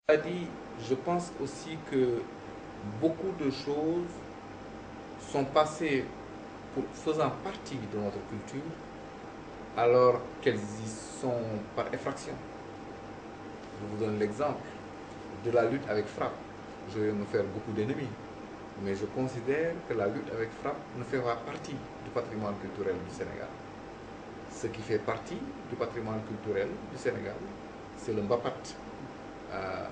A dit, je pense aussi que beaucoup de choses sont passées pour faisant partie de notre culture alors qu'elles y sont par effraction. Je vous donne l'exemple de la lutte avec frappe. Je vais me faire beaucoup d'ennemis, mais je considère que la lutte avec frappe ne fait pas partie du patrimoine culturel du Sénégal. Ce qui fait partie du patrimoine culturel du Sénégal, c'est le mbapat, euh,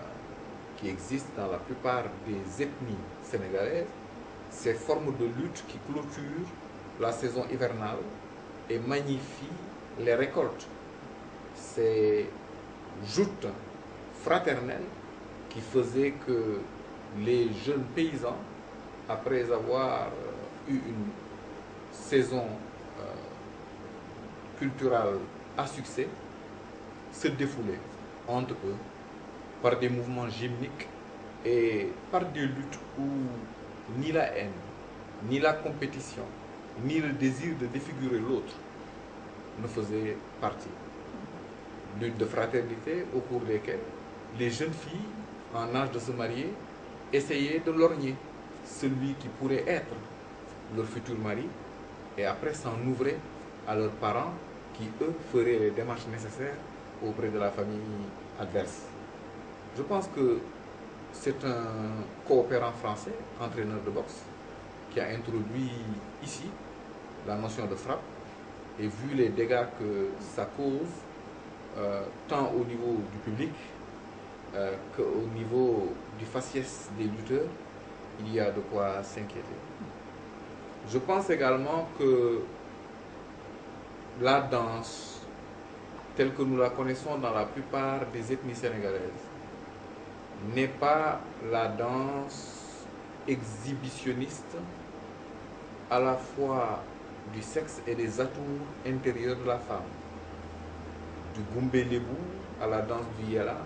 qui existe dans la plupart des ethnies sénégalaises, ces formes de lutte qui clôturent la saison hivernale et magnifient les récoltes. Ces joutes fraternelles qui faisaient que les jeunes paysans, après avoir eu une saison culturelle à succès, se défoulaient entre eux par des mouvements gymniques et par des luttes où ni la haine, ni la compétition, ni le désir de défigurer l'autre ne faisaient partie. Lutte de fraternité au cours desquelles les jeunes filles en âge de se marier essayaient de lorgner celui qui pourrait être leur futur mari et après s'en ouvraient à leurs parents qui, eux, feraient les démarches nécessaires auprès de la famille adverse. Je pense que c'est un coopérant français, entraîneur de boxe, qui a introduit ici la notion de frappe et vu les dégâts que ça cause, tant au niveau du public qu'au niveau du faciès des lutteurs, il y a de quoi s'inquiéter. Je pense également que la danse, telle que nous la connaissons dans la plupart des ethnies sénégalaises, n'est pas la danse exhibitionniste à la fois du sexe et des atours intérieurs de la femme. Du Goumbé Lebou à la danse du Yela,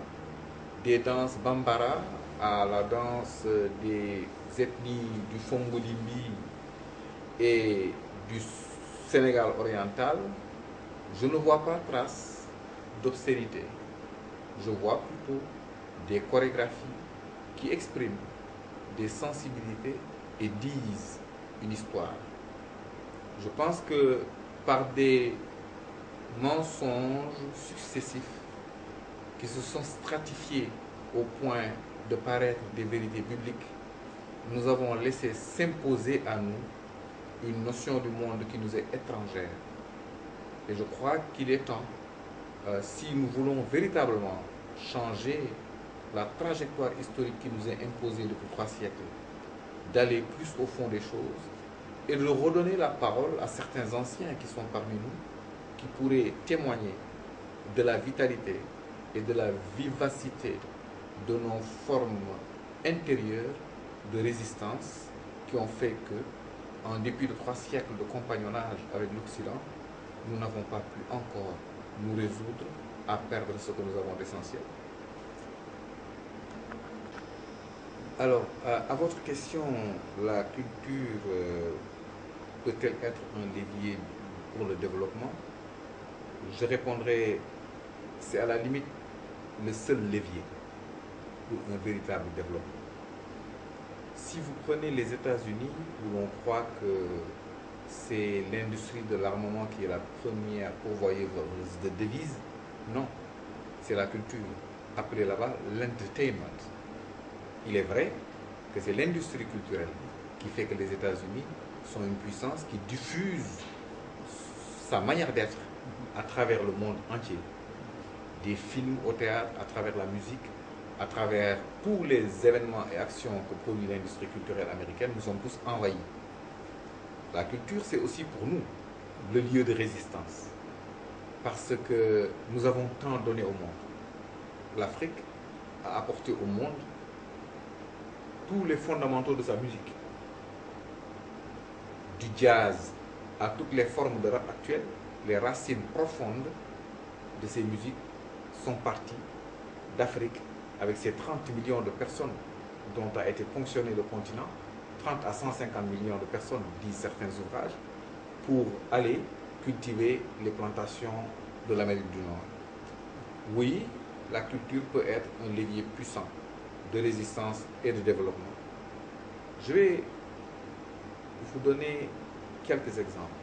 des danses Bambara à la danse des ethnies du Fongolimbi et du Sénégal oriental, je ne vois pas trace d'obscénité. Je vois plutôt des chorégraphies qui expriment des sensibilités et disent une histoire. Je pense que par des mensonges successifs qui se sont stratifiés au point de paraître des vérités bibliques, nous avons laissé s'imposer à nous une notion du monde qui nous est étrangère. Et je crois qu'il est temps, si nous voulons véritablement changer la trajectoire historique qui nous est imposée depuis 3 siècles, d'aller plus au fond des choses et de redonner la parole à certains anciens qui sont parmi nous, qui pourraient témoigner de la vitalité et de la vivacité de nos formes intérieures de résistance qui ont fait que, en dépit de 3 siècles de compagnonnage avec l'Occident, nous n'avons pas pu encore nous résoudre à perdre ce que nous avons d'essentiel. Alors, à votre question, la culture peut-elle être un levier pour le développement? Je répondrai, c'est à la limite le seul levier pour un véritable développement. Si vous prenez les États-Unis, où l'on croit que c'est l'industrie de l'armement qui est la première pourvoyeuse de devises, non, c'est la culture, appelée là-bas l'entertainment. Il est vrai que c'est l'industrie culturelle qui fait que les États-Unis sont une puissance qui diffuse sa manière d'être à travers le monde entier. Des films au théâtre, à travers la musique, à travers tous les événements et actions que produit l'industrie culturelle américaine, nous sommes tous envahis. La culture, c'est aussi pour nous le lieu de résistance. Parce que nous avons tant donné au monde. L'Afrique a apporté au monde tous les fondamentaux de sa musique. Du jazz à toutes les formes de rap actuelles, les racines profondes de ces musiques sont parties d'Afrique avec ses 30 millions de personnes dont a été ponctionné le continent, 30 à 150 millions de personnes, disent certains ouvrages, pour aller cultiver les plantations de l'Amérique du Nord. Oui, la culture peut être un levier puissant de résistance et de développement. Je vais vous donner quelques exemples.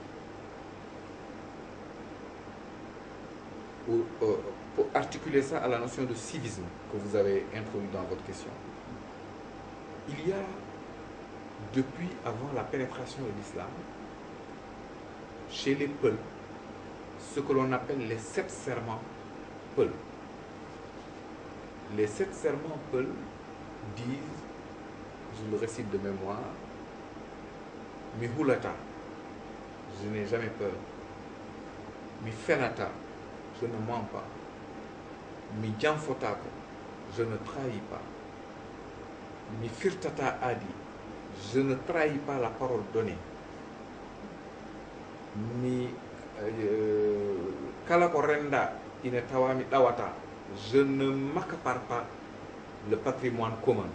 Pour articuler ça à la notion de civisme que vous avez introduit dans votre question. Il y a, depuis avant la pénétration de l'islam, chez les Peuls, ce que l'on appelle les 7 serments Peuls. Les 7 serments Peuls disent, je le récite de mémoire, Mi hulata, je n'ai jamais peur. Mi fenata, je ne mens pas. Mi janfotako, je ne trahis pas. Mi firtata adi, je ne trahis pas la parole donnée. Mi kalako renda ine tawami dawata, je ne m'accapare pas le patrimoine commun.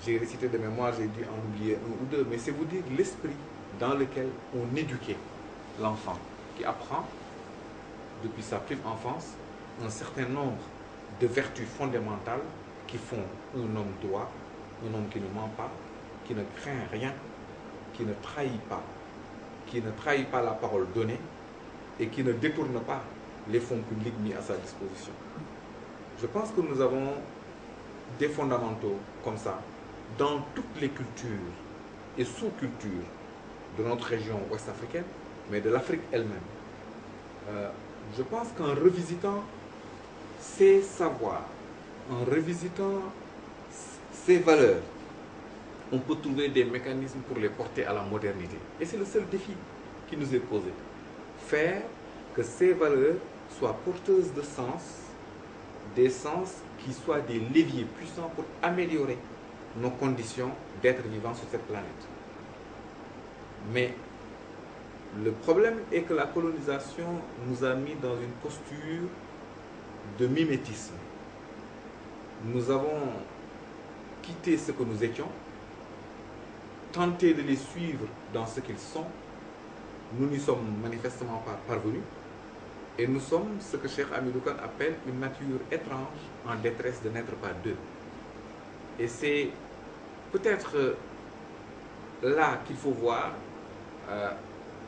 J'ai récité de mémoire, j'ai dû en oublier un ou deux, mais c'est vous dire l'esprit dans lequel on éduquait l'enfant, qui apprend depuis sa plus enfance un certain nombre de vertus fondamentales qui font un homme droit, un homme qui ne ment pas, qui ne craint rien, qui ne trahit pas la parole donnée et qui ne détourne pas les fonds publics mis à sa disposition. Je pense que nous avons des fondamentaux comme ça dans toutes les cultures et sous-cultures de notre région ouest-africaine, mais de l'Afrique elle-même. Je pense qu'en revisitant ces savoirs, en revisitant ces valeurs, on peut trouver des mécanismes pour les porter à la modernité. Et c'est le seul défi qui nous est posé. Faire que ces valeurs soient porteuses de sens, des sens qui soient des leviers puissants pour améliorer nos conditions d'être vivants sur cette planète. Mais le problème est que la colonisation nous a mis dans une posture de mimétisme. Nous avons quitté ce que nous étions, tenté de les suivre dans ce qu'ils sont. Nous n'y sommes manifestement pas parvenus. Et nous sommes ce que Cheikh Hamidou Kane appelle une nature étrange en détresse de n'être pas deux. Et c'est peut-être là qu'il faut voir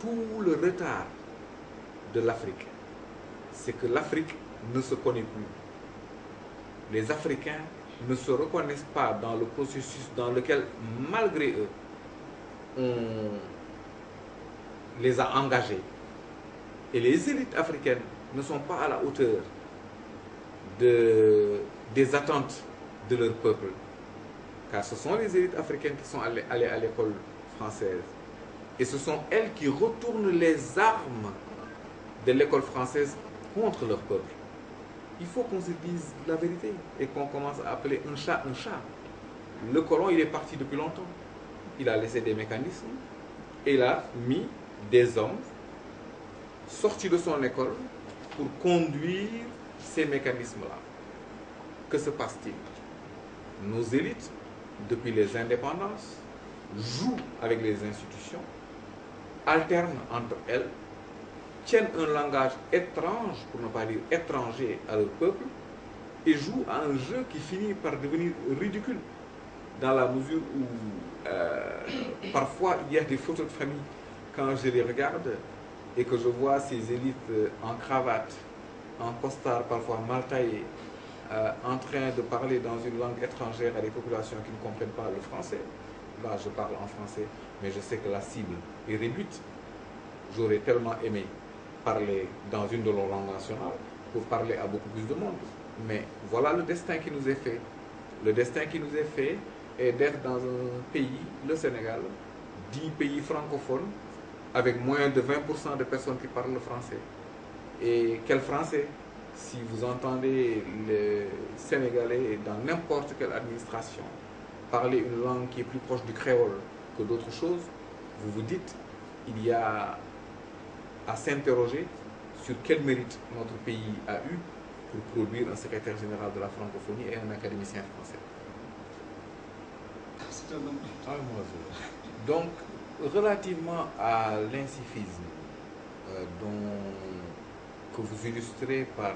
tout le retard de l'Afrique. C'est que l'Afrique ne se connaît plus. Les Africains ne se reconnaissent pas dans le processus dans lequel, malgré eux, on les a engagés. Et les élites africaines ne sont pas à la hauteur des attentes de leur peuple. Car ce sont les élites africaines qui sont allées à l'école française. Et ce sont elles qui retournent les armes de l'école française contre leur peuple. Il faut qu'on se dise la vérité et qu'on commence à appeler un chat un chat. Le colon, il est parti depuis longtemps. Il a laissé des mécanismes et il a mis des hommes sortis de son école pour conduire ces mécanismes-là. Que se passe-t-il? Nos élites, depuis les indépendances, jouent avec les institutions, alternent entre elles, tiennent un langage étrange, pour ne pas dire étranger à leur peuple, et jouent à un jeu qui finit par devenir ridicule, dans la mesure où parfois il y a des photos de famille, quand je les regarde, et que je vois ces élites en cravate, en costard parfois mal taillé, en train de parler dans une langue étrangère à des populations qui ne comprennent pas le français. Là, je parle en français, mais je sais que la cible est réduite. J'aurais tellement aimé parler dans une de nos langues nationales pour parler à beaucoup plus de monde. Mais voilà le destin qui nous est fait. Le destin qui nous est fait est d'être dans un pays, le Sénégal, dit pays francophone, avec moins de 20% de personnes qui parlent le français. Et quel français? Si vous entendez les Sénégalais dans n'importe quelle administration parler une langue qui est plus proche du créole que d'autres choses, vous vous dites, il y a à s'interroger sur quel mérite notre pays a eu pour produire un secrétaire général de la francophonie et un académicien français. Donc, relativement à l'incifisme dont que vous illustrez par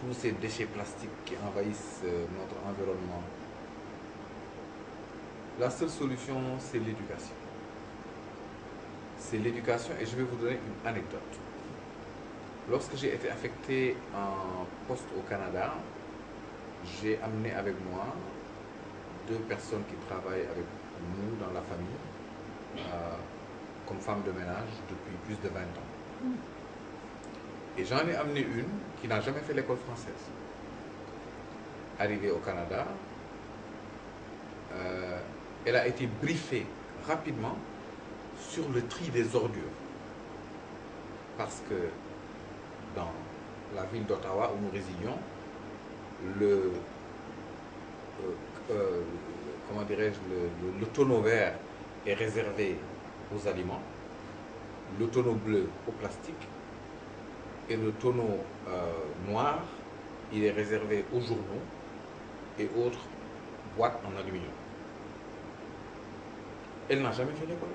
tous ces déchets plastiques qui envahissent notre environnement, la seule solution, c'est l'éducation. C'est l'éducation et je vais vous donner une anecdote. Lorsque j'ai été affecté en poste au Canada, j'ai amené avec moi 2 personnes qui travaillent avec nous dans la famille comme femme de ménage depuis plus de 20 ans. Et j'en ai amené une qui n'a jamais fait l'école française. Arrivée au Canada, elle a été briefée rapidement sur le tri des ordures. Parce que dans la ville d'Ottawa où nous résidions, comment dirais-je, le tonneau vert est réservé aux aliments, le tonneau bleu au plastique et le tonneau noir, il est réservé aux journaux et autres boîtes en aluminium. Elle n'a jamais fait l'école.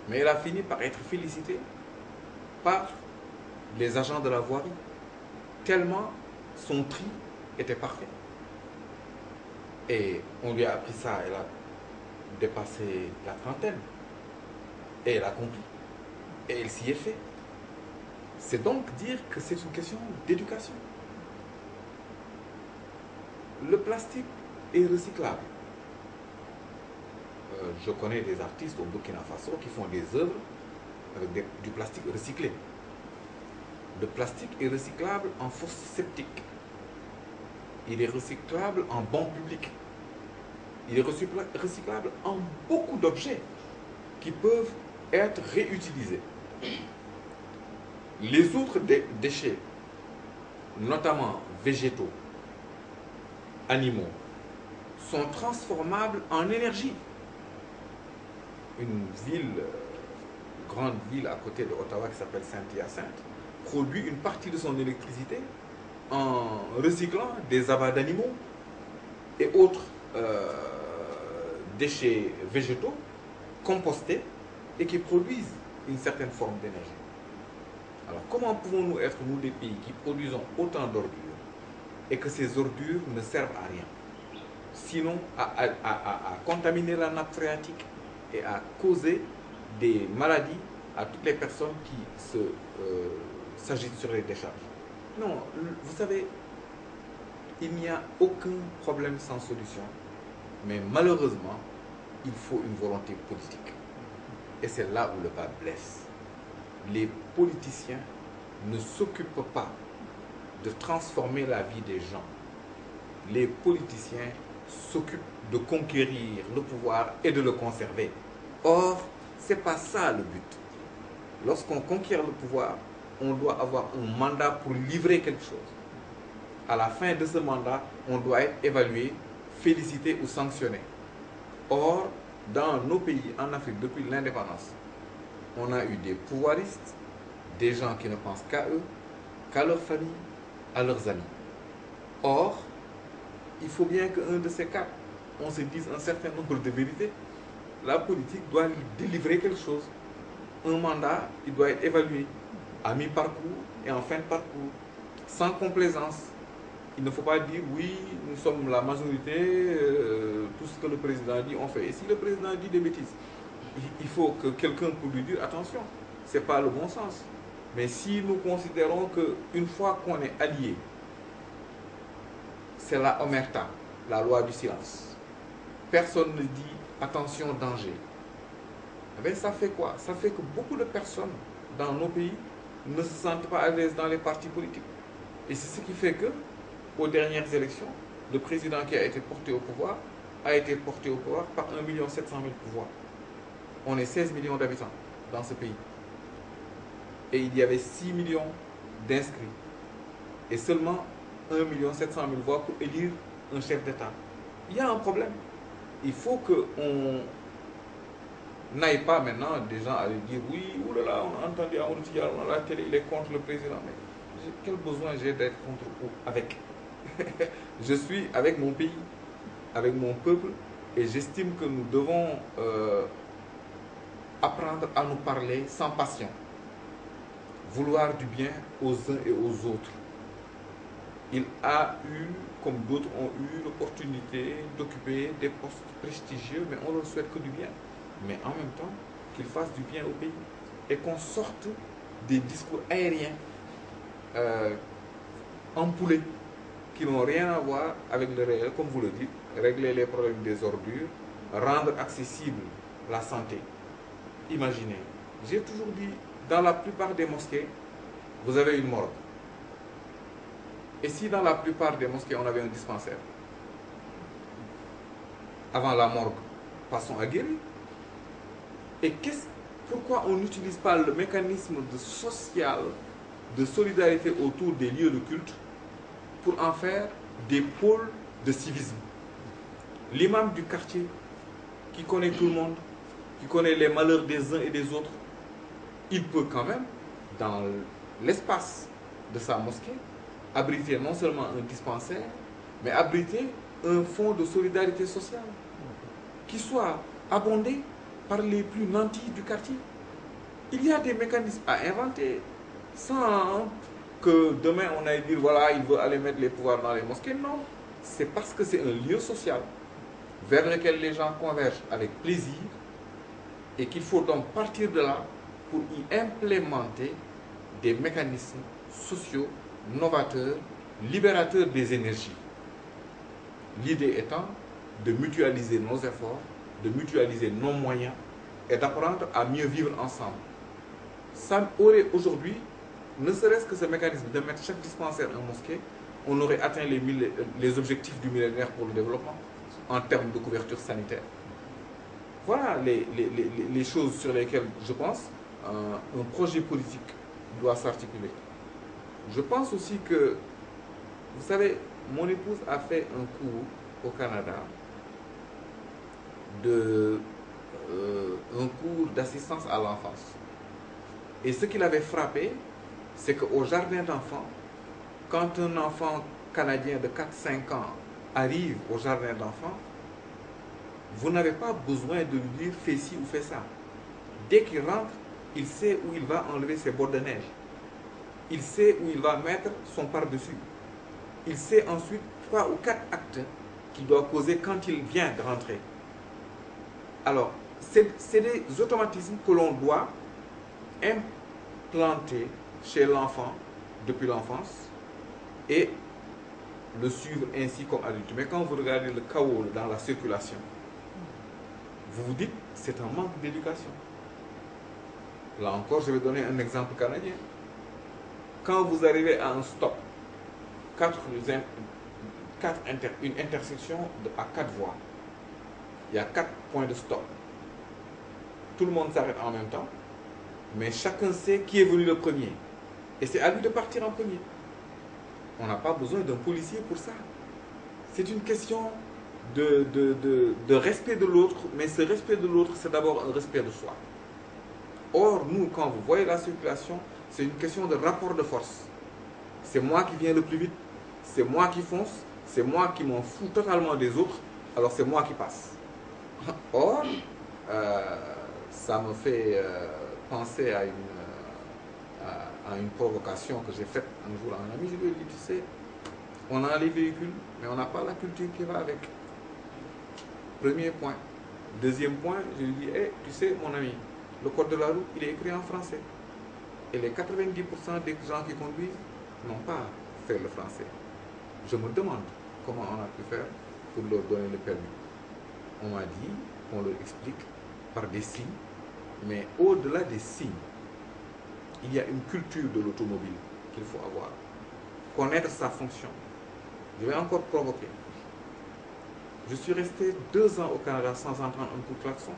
Mais elle a fini par être félicitée par les agents de la voirie, tellement son tri était parfait. Et on lui a appris ça, elle a dépassé la trentaine. Et elle a compris. Et elle s'y est fait. C'est donc dire que c'est une question d'éducation. Le plastique est recyclable. Je connais des artistes au Burkina Faso qui font des œuvres avec du plastique recyclé. Le plastique est recyclable en fosse septique. Il est recyclable en banc public. Il est recyclable en beaucoup d'objets qui peuvent être réutilisés. Les autres déchets, notamment végétaux, animaux, sont transformables en énergie. Une grande ville à côté de Ottawa qui s'appelle Saint-Hyacinthe, produit une partie de son électricité en recyclant des abats d'animaux et autres déchets végétaux compostés et qui produisent une certaine forme d'énergie. Alors comment pouvons-nous être, nous, des pays qui produisons autant d'ordures et que ces ordures ne servent à rien, sinon à contaminer la nappe phréatique et à causer des maladies à toutes les personnes qui s'agitent sur les décharges? Non, vous savez, il n'y a aucun problème sans solution, mais malheureusement, il faut une volonté politique. Et c'est là où le bas blesse. Les politiciens ne s'occupent pas de transformer la vie des gens. Les politiciens s'occupent de conquérir le pouvoir et de le conserver. Or, ce n'est pas ça le but. Lorsqu'on conquiert le pouvoir, on doit avoir un mandat pour livrer quelque chose. À la fin de ce mandat, on doit être évalué, félicité ou sanctionné. Or, dans nos pays, en Afrique, depuis l'indépendance, on a eu des pouvoiristes, des gens qui ne pensent qu'à eux, qu'à leur famille, à leurs amis. Or, il faut bien qu'un de ces quatre, on se dise un certain nombre de vérités. La politique doit lui délivrer quelque chose. Un mandat, il doit être évalué à mi-parcours et en fin de parcours, sans complaisance. Il ne faut pas dire oui, nous sommes la majorité, tout ce que le président dit, on fait. Et si le président dit des bêtises, il faut que quelqu'un pour lui dire attention, ce n'est pas le bon sens. Mais si nous considérons qu'une fois qu'on est allié, c'est la omerta, la loi du silence. Personne ne dit attention, danger. Eh bien, ça fait quoi? Ça fait que beaucoup de personnes dans nos pays ne se sentent pas à l'aise dans les partis politiques. Et c'est ce qui fait que, aux dernières élections, le président qui a été porté au pouvoir a été porté au pouvoir par 1 700 000 pouvoirs. On est 16 millions d'habitants dans ce pays. Et il y avait 6 millions d'inscrits. Et seulement 1 700 000 voix pour élire un chef d'État. Il y a un problème. Il faut qu'on n'aille pas maintenant des gens à lui dire oui, oulala, on a entendu à la télé, il est contre le président. Mais quel besoin j'ai d'être contre ou avec? Je suis avec mon pays, avec mon peuple, et j'estime que nous devons apprendre à nous parler sans passion. vouloir du bien aux uns et aux autres. Il a eu, comme d'autres ont eu, l'opportunité d'occuper des postes prestigieux, mais on ne leur souhaite que du bien. Mais en même temps, qu'ils fassent du bien au pays. Et qu'on sorte des discours aériens empoulés, qui n'ont rien à voir avec le réel, comme vous le dites, régler les problèmes des ordures, rendre accessible la santé. Imaginez, j'ai toujours dit, dans la plupart des mosquées, vous avez une morgue. Et si dans la plupart des mosquées, on avait un dispensaire, avant la morgue, passons à guérir. Et pourquoi on n'utilise pas le mécanisme social de solidarité autour des lieux de culte pour en faire des pôles de civisme? L'imam du quartier, qui connaît tout le monde, qui connaît les malheurs des uns et des autres, il peut quand même, dans l'espace de sa mosquée, abriter non seulement un dispensaire, mais abriter un fonds de solidarité sociale qui soit abondé par les plus nantis du quartier. Il y a des mécanismes à inventer sans que demain on aille dire voilà, il veut aller mettre les pouvoirs dans les mosquées. Non, c'est parce que c'est un lieu social vers lequel les gens convergent avec plaisir et qu'il faut donc partir de là pour y implémenter des mécanismes sociaux novateurs, libérateurs des énergies. L'idée étant de mutualiser nos efforts, de mutualiser nos moyens et d'apprendre à mieux vivre ensemble. Ça aurait aujourd'hui, ne serait-ce que ce mécanisme de mettre chaque dispensaire en mosquée, on aurait atteint les objectifs du millénaire pour le développement en termes de couverture sanitaire. Voilà les choses sur lesquelles je pense un projet politique doit s'articuler. Je pense aussi que, vous savez, mon épouse a fait un cours au Canada un cours d'assistance à l'enfance. Et ce qui l'avait frappé, c'est qu'au jardin d'enfants, quand un enfant canadien de 4-5 ans arrive au jardin d'enfants, vous n'avez pas besoin de lui dire fais ci ou fais ça. Dès qu'il rentre, il sait où il va enlever ses bottes de neige. Il sait où il va mettre son par-dessus. Il sait ensuite 3 ou 4 actes qu'il doit poser quand il vient de rentrer. Alors, c'est des automatismes que l'on doit implanter chez l'enfant depuis l'enfance et le suivre ainsi comme adulte. Mais quand vous regardez le chaos dans la circulation, vous vous dites c'est un manque d'éducation. Là encore, je vais donner un exemple canadien. Quand vous arrivez à un stop, une intersection à 4 voies, il y a 4 points de stop. Tout le monde s'arrête en même temps, mais chacun sait qui est venu le premier. Et c'est à lui de partir en premier. On n'a pas besoin d'un policier pour ça. C'est une question de respect de l'autre, mais ce respect de l'autre, c'est d'abord un respect de soi. Or, nous, quand vous voyez la circulation, c'est une question de rapport de force. C'est moi qui viens le plus vite, c'est moi qui fonce, c'est moi qui m'en fous totalement des autres, alors c'est moi qui passe. Or, ça me fait penser à une provocation que j'ai faite un jour à un ami. Je lui ai dit, tu sais, on a les véhicules, mais on n'a pas la culture qui va avec. Premier point. Deuxième point, je lui ai dit, hey, tu sais, mon ami, le code de la route, il est écrit en français. Et les 90% des gens qui conduisent n'ont pas fait le français. Je me demande comment on a pu faire pour leur donner le permis. On m'a dit qu'on leur explique par des signes, mais au-delà des signes, il y a une culture de l'automobile qu'il faut avoir. Connaître sa fonction. Je vais encore provoquer. Je suis resté 2 ans au Canada sans entendre un coup de klaxon.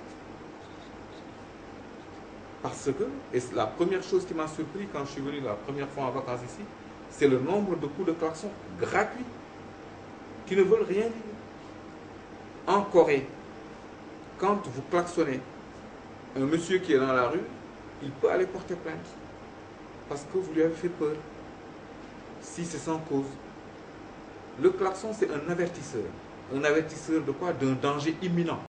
Parce que, et la première chose qui m'a surpris quand je suis venu la première fois en vacances ici, c'est le nombre de coups de klaxon gratuits qui ne veulent rien dire. En Corée, quand vous klaxonnez un monsieur qui est dans la rue, il peut aller porter plainte parce que vous lui avez fait peur, si c'est sans cause. Le klaxon, c'est un avertisseur. Un avertisseur de quoi? D'un danger imminent.